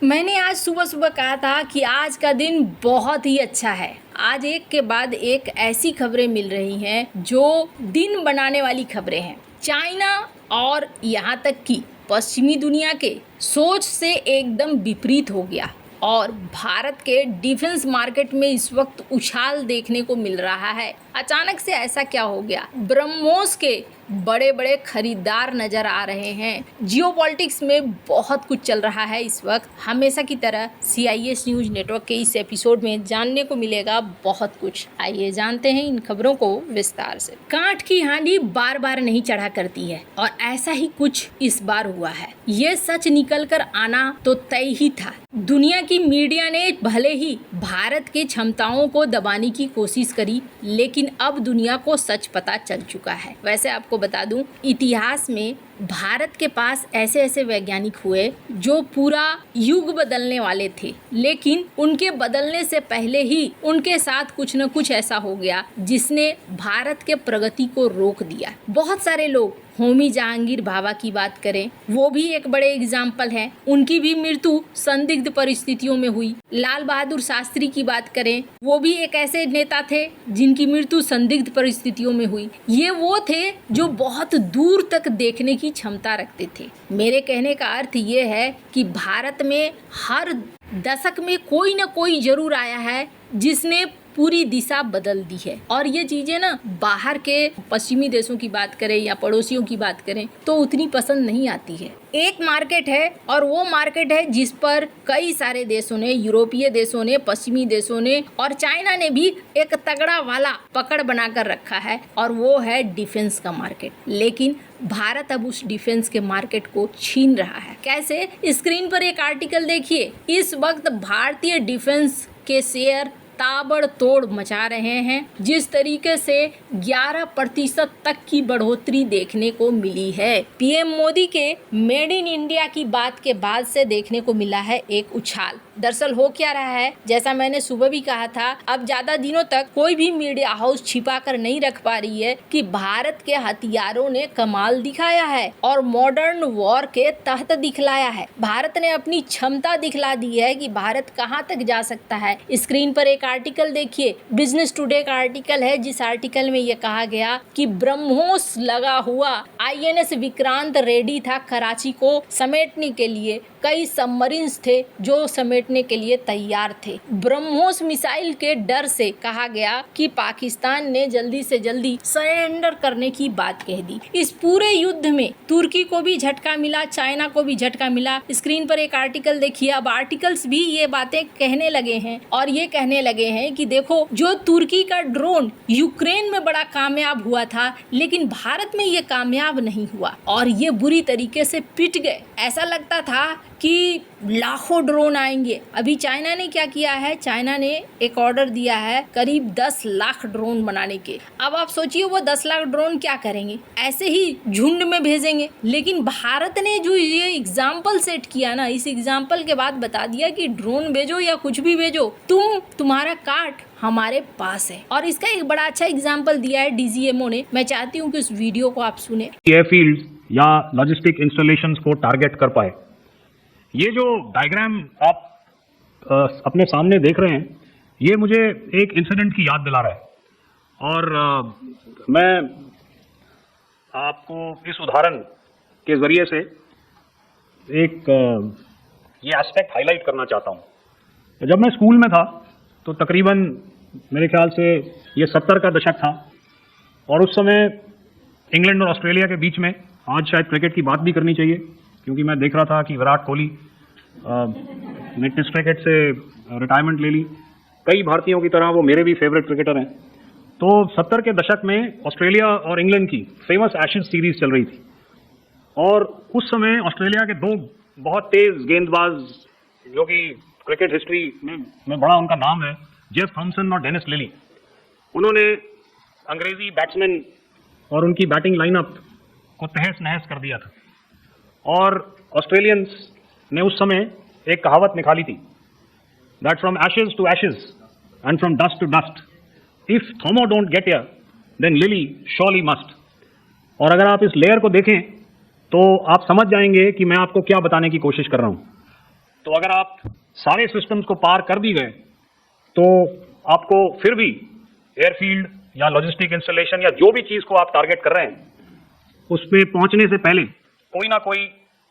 मैंने आज सुबह सुबह कहा था कि आज का दिन बहुत ही अच्छा है। आज एक के बाद एक ऐसी खबरें मिल रही हैं जो दिन बनाने वाली खबरें हैं। चाइना और यहाँ तक कि पश्चिमी दुनिया के सोच से एकदम विपरीत हो गया और भारत के डिफेंस मार्केट में इस वक्त उछाल देखने को मिल रहा है। अचानक से ऐसा क्या हो गया? ब्रह्मोस के बड़े बड़े खरीदार नजर आ रहे हैं। जियोपॉलिटिक्स में बहुत कुछ चल रहा है इस वक्त। हमेशा की तरह CIS न्यूज नेटवर्क के इस एपिसोड में जानने को मिलेगा बहुत कुछ। आइए जानते हैं इन खबरों को विस्तार से। कांट की हांडी बार बार नहीं चढ़ा करती है और ऐसा ही कुछ इस बार हुआ है। ये सच निकल कर आना तो तय ही था। दुनिया की मीडिया ने भले ही भारत के क्षमताओं को दबाने की कोशिश करी, लेकिन अब दुनिया को सच पता चल चुका है। वैसे आपको बता दूं, इतिहास में भारत के पास ऐसे ऐसे वैज्ञानिक हुए जो पूरा युग बदलने वाले थे, लेकिन उनके बदलने से पहले ही उनके साथ कुछ न कुछ ऐसा हो गया जिसने भारत के प्रगति को रोक दिया। बहुत सारे लोग, होमी जहांगीर भाभा की बात करें, वो भी एक बड़े एग्जाम्पल है। उनकी भी मृत्यु संदिग्ध परिस्थितियों में हुई। लाल बहादुर शास्त्री की बात करें, वो भी एक ऐसे नेता थे जिनकी मृत्यु संदिग्ध परिस्थितियों में हुई। ये वो थे जो बहुत दूर तक देखने की क्षमता रखते थे। मेरे कहने का अर्थ ये है कि भारत में हर दशक में कोई न कोई जरूर आया है जिसने पूरी दिशा बदल दी है। और ये चीजें ना बाहर के पश्चिमी देशों की बात करें या पड़ोसियों की बात करें तो उतनी पसंद नहीं आती है। एक मार्केट है और वो मार्केट है जिस पर कई सारे देशों ने, यूरोपीय देशों ने, पश्चिमी देशों ने और चाइना ने भी एक तगड़ा वाला पकड़ बनाकर रखा है, और वो है डिफेंस का मार्केट। लेकिन भारत अब उस डिफेंस के मार्केट को छीन रहा है। कैसे? स्क्रीन पर एक आर्टिकल देखिए। इस वक्त भारतीय डिफेंस के शेयर ताबड़तोड़ मचा रहे हैं। जिस तरीके से 11% तक की बढ़ोतरी देखने को मिली है। PM मोदी के मेड इन इंडिया की बात के बाद से देखने को मिला है एक उछाल। दरअसल हो क्या रहा है, जैसा मैंने सुबह भी कहा था, अब ज्यादा दिनों तक कोई भी मीडिया हाउस छिपा कर नहीं रख पा रही है कि भारत के हथियारों ने कमाल दिखाया है और मॉडर्न वॉर के तहत दिखलाया है। भारत ने अपनी क्षमता दिखला दी है कि भारत कहां तक जा सकता है। स्क्रीन पर एक आर्टिकल देखिए, बिजनेस टुडे का आर्टिकल है, जिस आर्टिकल में यह कहा गया कि ब्रह्मोस लगा हुआ INS विक्रांत रेडी था कराची को समेटने के लिए। कई सबमरीन्स थे जो समेटने के लिए तैयार थे। ब्रह्मोस मिसाइल के डर से कहा गया कि पाकिस्तान ने जल्दी से जल्दी सरेंडर करने की बात कह दी। इस पूरे युद्ध में तुर्की को भी झटका मिला, चाइना को भी झटका मिला। स्क्रीन पर एक आर्टिकल देखिए। अब आर्टिकल्स भी ये बातें कहने लगे हैं और ये कहने लगे हैं कि देखो, जो तुर्की का ड्रोन यूक्रेन में बड़ा कामयाब हुआ था, लेकिन भारत में ये कामयाब नहीं हुआ और ये बुरी तरीके से पिट गए। ऐसा लगता था कि लाखों ड्रोन आएंगे। अभी चाइना ने क्या किया है? चाइना ने एक ऑर्डर दिया है करीब 10 लाख ड्रोन बनाने के। अब आप सोचिए वो 10 लाख ड्रोन क्या करेंगे? ऐसे ही झुंड में भेजेंगे। लेकिन भारत ने जो ये एग्जाम्पल सेट किया ना, इस एग्जाम्पल के बाद बता दिया कि ड्रोन भेजो या कुछ भी भेजो, तुम्हारा काट हमारे पास है। और इसका एक बड़ा अच्छा एग्जाम्पल दिया है DGMO ने। मैं चाहती हूँ कि उस वीडियो को आप सुने। एयरफील्ड या लॉजिस्टिक इंस्टॉलेशंस को टारगेट कर पाए। ये जो डायग्राम आप अपने सामने देख रहे हैं, ये मुझे एक इंसिडेंट की याद दिला रहा है। और मैं आपको इस उदाहरण के जरिए से एक ये एस्पेक्ट हाईलाइट करना चाहता हूँ। जब मैं स्कूल में था तो तकरीबन मेरे ख्याल से ये 70 का दशक था, और उस समय इंग्लैंड और ऑस्ट्रेलिया के बीच में, आज शायद क्रिकेट की बात भी करनी चाहिए क्योंकि मैं देख रहा था कि विराट कोहली ने टेस्ट क्रिकेट से रिटायरमेंट ले ली। कई भारतीयों की तरह वो मेरे भी फेवरेट क्रिकेटर हैं। तो 70 के दशक में ऑस्ट्रेलिया और इंग्लैंड की फेमस एशेज सीरीज चल रही थी, और उस समय ऑस्ट्रेलिया के दो बहुत तेज गेंदबाज, जो कि क्रिकेट हिस्ट्री में बड़ा उनका नाम है, जेफ थॉमसन और डेनिस लिली, उन्होंने अंग्रेजी बैट्समैन और उनकी बैटिंग लाइनअप को तहस नहस कर दिया था। और ऑस्ट्रेलियंस ने उस समय एक कहावत निकाली थी, that from ashes to ashes and from dust to dust, if Thommo don't get here then Lillee surely must. और अगर आप इस लेयर को देखें तो आप समझ जाएंगे कि मैं आपको क्या बताने की कोशिश कर रहा हूं। तो अगर आप सारे सिस्टम्स को पार कर भी गए तो आपको फिर भी एयरफील्ड या लॉजिस्टिक इंस्टॉलेशन या जो भी चीज को आप टारगेट कर रहे हैं उसमें पहुंचने से पहले कोई ना कोई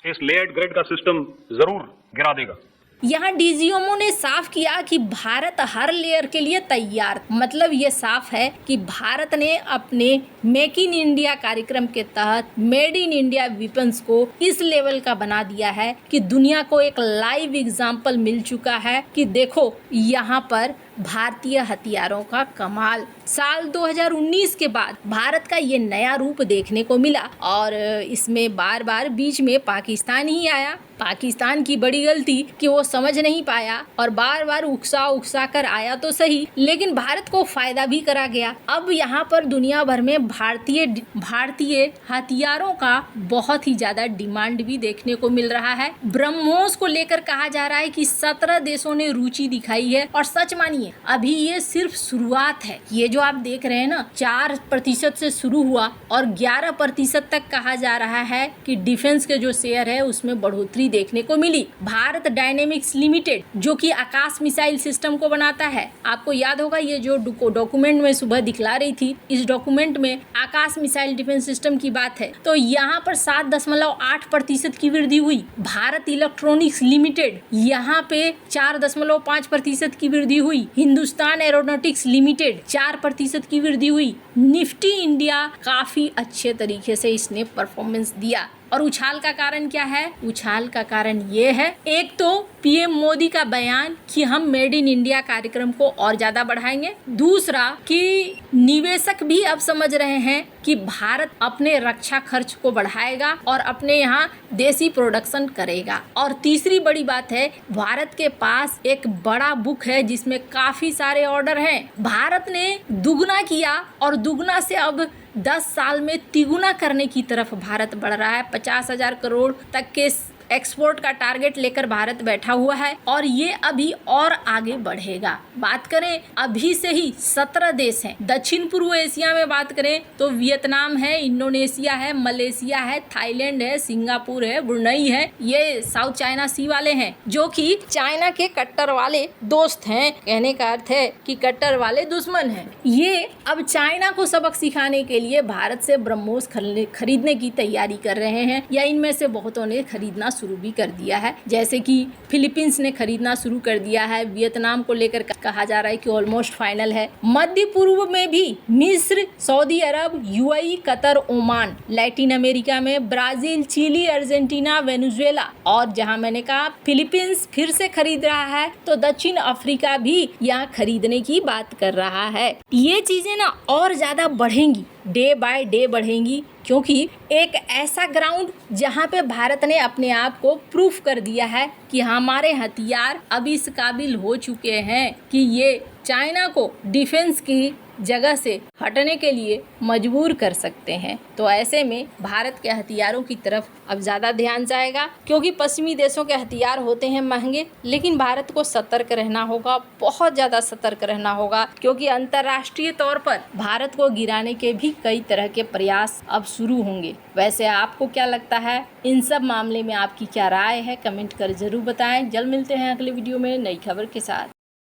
इस लेयर्ड ग्रिड का सिस्टम जरूर गिरा देगा। यहाँ डीजीएमओ ने साफ किया कि भारत हर लेयर के लिए तैयार, मतलब ये साफ है कि भारत ने अपने मेक इन इंडिया कार्यक्रम के तहत मेड इन इंडिया वेपन्स को इस लेवल का बना दिया है कि दुनिया को एक लाइव एग्जाम्पल मिल चुका है कि देखो यहाँ पर भारतीय हथियारों का कमाल। साल 2019 के बाद भारत का ये नया रूप देखने को मिला और इसमें बार बार बीच में पाकिस्तान ही आया। पाकिस्तान की बड़ी गलती कि वो समझ नहीं पाया और बार बार उकसा कर आया तो सही, लेकिन भारत को फायदा भी करा गया। अब यहाँ पर दुनिया भर में भारतीय हथियारों का बहुत ही ज्यादा डिमांड भी देखने को मिल रहा है। ब्रह्मोस को लेकर कहा जा रहा है कि 17 देशों ने रुचि दिखाई है और सच मानिए अभी ये सिर्फ शुरुआत है। ये जो आप देख रहे हैं ना 4% से शुरू हुआ और 11% तक कहा जा रहा है कि डिफेंस के जो शेयर है उसमें बढ़ोतरी देखने को मिली। भारत डायनेमिक्स लिमिटेड जो कि आकाश मिसाइल सिस्टम को बनाता है, आपको याद होगा ये जो डॉक्यूमेंट में सुबह दिखला रही थी, इस डॉक्यूमेंट में आकाश मिसाइल डिफेंस सिस्टम की बात है, तो यहाँ पर 7.8% की वृद्धि हुई। भारत इलेक्ट्रॉनिक्स लिमिटेड यहाँ पे 4.5% की वृद्धि हुई। हिंदुस्तान एरोनॉटिक्स लिमिटेड 4% की वृद्धि हुई। निफ्टी इंडिया काफी अच्छे तरीके से इसने परफॉर्मेंस दिया। और उछाल का कारण क्या है? उछाल का कारण ये है, एक तो पीएम मोदी का बयान कि हम मेड इन इंडिया कार्यक्रम को और ज्यादा बढ़ाएंगे, दूसरा कि निवेशक भी अब समझ रहे हैं कि भारत अपने रक्षा खर्च को बढ़ाएगा और अपने यहाँ देसी प्रोडक्शन करेगा, और तीसरी बड़ी बात है भारत के पास एक बड़ा बुक है जिसमें काफी सारे ऑर्डर हैं। भारत ने दुगना किया और दुगना से अब 10 साल में तिगुना करने की तरफ भारत बढ़ रहा है। 50,000 करोड़ तक के एक्सपोर्ट का टारगेट लेकर भारत बैठा हुआ है और ये अभी और आगे बढ़ेगा। बात करें अभी से ही 17 देश हैं। दक्षिण पूर्व एशिया में बात करें तो वियतनाम है, इंडोनेशिया है, मलेशिया है, थाईलैंड है, सिंगापुर है, ब्रुनई है, ये साउथ चाइना सी वाले हैं जो कि चाइना के कट्टर वाले दोस्त हैं। कहने का अर्थ है कि कट्टर वाले दुश्मन हैं। ये अब चाइना को सबक सिखाने के लिए भारत से ब्रह्मोस खरीदने की तैयारी कर रहे हैं, या इनमें से बहुतों ने खरीदना शुरू भी कर दिया है, जैसे कि फिलीपींस ने खरीदना शुरू कर दिया है। वियतनाम को लेकर कहा जा रहा है कि ऑलमोस्ट फाइनल है। मध्य पूर्व में भी मिस्र, Saudi Arab, UAE, Qatar, Oman, Latin America में ब्राजील, चिली, अर्जेंटीना, वेनेजुएला, और जहां मैंने कहा फिलीपींस फिर से खरीद रहा है तो दक्षिण अफ्रीका भी यहाँ खरीदने की बात कर रहा है। ये चीजें ना और ज्यादा बढ़ेंगी, डे बाय डे बढ़ेंगी, क्योंकि एक ऐसा ग्राउंड जहां पे भारत ने अपने आप को प्रूफ कर दिया है कि हमारे हथियार अब इस काबिल हो चुके हैं कि ये चाइना को डिफेंस की जगह से हटने के लिए मजबूर कर सकते हैं। तो ऐसे में भारत के हथियारों की तरफ अब ज़्यादा ध्यान जाएगा, क्योंकि पश्चिमी देशों के हथियार होते हैं महंगे, लेकिन भारत को सतर्क रहना होगा, बहुत ज़्यादा सतर्क रहना होगा, क्योंकि अंतर्राष्ट्रीय तौर पर भारत को गिराने के भी कई तरह के प्रयास अब शुरू होंगे। वैसे आपको क्या लगता है? इन सब मामले में आपकी क्या राय है? कमेंट कर जरूर बताएं। जल्द मिलते हैं अगले वीडियो में नई खबर के साथ।